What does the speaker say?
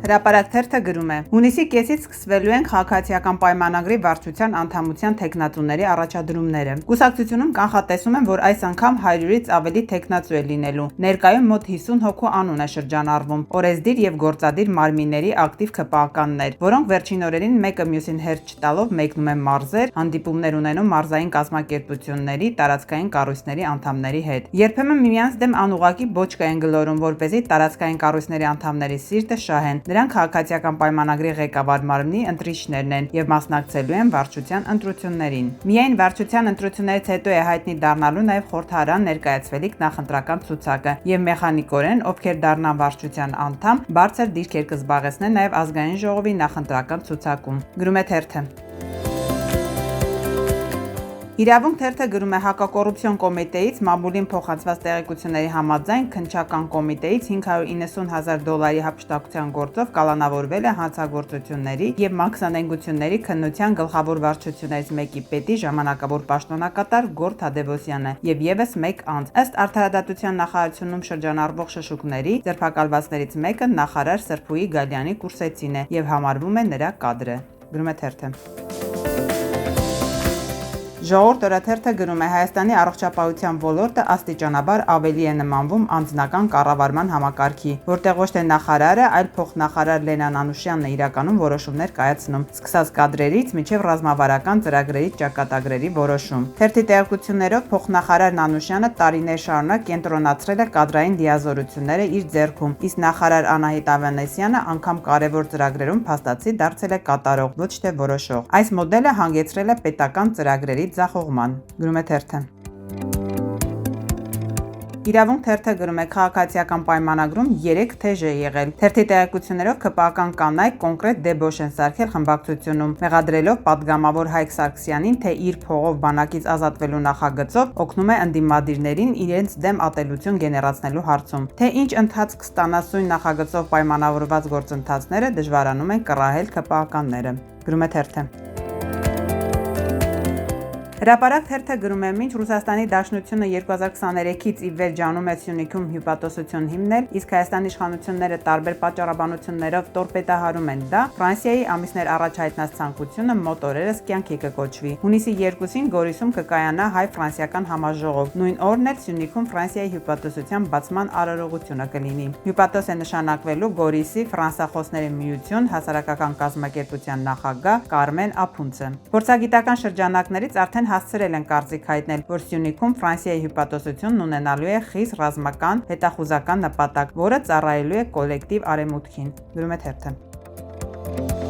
Հրապարակ թերթը գրում է. Հունիսի կեսից սկսվելու են քաղաքացիական պայմանագրի վարչության անդամության թեկնածուների առաջադրումները։ Կուսակցությունում կանխատեսում են, որ այս անգամ 100-ից ավելի թեկնածու է լինելու։ Ներկայում մոտ 50 հոգու անուն է շրջանառվում՝ օրեսդիր եւ գործադիր մարմինների ակտիվ ՔՊԱ-կաններ, որոնք վերջին օրերին մեկը մյուսին հերթ չտալով մեկնում են մարզեր, հանդիպումներ ունենում մարզային կազմակերպությունների, տարածքային կառույցների անդամների հետ։ Երբեմն միմյանց դեմ անուղղակի բոճկա են գլորում, որպեսզի տարածքային կառույցների անդամների սիրտը շահեն։ Նրանք քաղաքացիական պայմանագրի ղեկավար մարմնի ընտրիչներն են եւ մասնակցելու են վարչության ընտրություններին։ Միայն վարչության ընտրություններից հետո է հայտնի դառնալու նաեւ խորհրդարան ներկայացվելիք նախընտրական ցուցակը եւ մեխանիկորեն, ովքեր դառնան վարչության անդամ, բարձր դիրքեր կզբաղեցնեն նաեւ ազգային ժողովի նախընտրական ցուցակում։ Գրում է թերթը։ Իրավունք թերթը գրում է հակակոռուպցիոն կոմիտեից մամուլին փոխանցված տեղեկությունների համաձայն քննչական կոմիտեից $590,000 հափշտակության գործով կալանավորվել է հանցագործությունների եւ մաքսանենգությունների քննության գլխավոր վարչություններից մեկի պետի ժամանակավոր պաշտոնակատար Գոռ Թադևոսյանը եւ եւս մեկ անձ։ Ըստ Արդարադատության նախարարությունում շրջանառվող շշուկների ձերբակալվածներից մեկը նախարար Սրփուհի Գալյանի կուրսեցին է եւ համարվում է նրա կադրը։ Գրում է թերթը։ Ժողովուրդ օրաթերթը գրում է Հայաստանի առողջապահության ոլորտը աստիճանաբար ավելի է նմանվում անձնական կառավարման համակարգի, որտեղ ոչ թե նախարարը, այլ փոխնախարար Լենան Անուշյանն է իրականում որոշումներ կայացնում, սկսած կադրերից մինչև ռազմավարական ծրագրերի ճակատագրերի որոշում։ Թերթի տեղեկություններով փոխնախարար Անուշյանը տարիներ շարունակ կենտրոնացրել է կադրային լիազորությունները իր ձեռքում, իսկ նախարար Անահիտ Ավանեսյանը անգամ կարևոր ծրագրերում փաստացի դարձել է կատարող, ոչ թե որոշող։ Այս մոդելը հանգեցրել է պետական ծրագրերի ձախողման։ Գրում է թերթը։ Իրավունք թերթը գրում է քաղաքացիական պայմանագրում 3 թեժ է եղել։ Թերթի տեղեկություններով ԿՊԱ-կան կանայք կոնկրետ դեբոշ են սարքել խմբակցությունում, մեղադրելով падգամավոր Հայկ Սարգսյանին, թե իր փողով բանակից ազատվելու նախագծով օգնում է ընդդիմադիրներին իրենց դեմ ատելություն գեներացնելու հարցում, թե ինչ ընթացք ստանա սույն նախագծով պայմանավորված գործընթացները դժվարանում են կռահել ԿՊԱ-կանները։ Գրում է թերթը։ Հրապարակ թերթը գրում է. մինչ Ռուսաստանի Դաշնությունը 2023-ից ի վեր ջանում է Սյունիքում հյուպատոսություն հիմնել, իսկ Հայաստանի իշխանությունները տարբեր պատճառաբանություններով տորպեդահարում են դա, Ֆրանսիայի ամիսներ առաջ հայտնած ցանկությունը մոտ օրերս կյանքի կկոչվի։ Հունիսի 2-ին Գորիսում կկայանա հայ-ֆրանսիական համաժողով։ Նույն օրն էլ Սյունիքում Ֆրանսիայի հյուպատոսության բացման արարողությունը կլինի։ Հյուպատոս է նշանակվելու Գորիսի ֆրանսախոսների միություն հասարակական կազմակերպության նախագահ Կարմեն Ափունցը։ Փորձագիտական շրջանակներից արդեն հասցրել են կարծիք հայտնել, որ Սյունիքում Ֆրանսիայի հյուպատոսությունն ունենալու է խիստ ռազմական հետախուզական նպատակ, որը ծառայելու է կոլեկտիվ արևմուտքին։ Գրում է թերթը։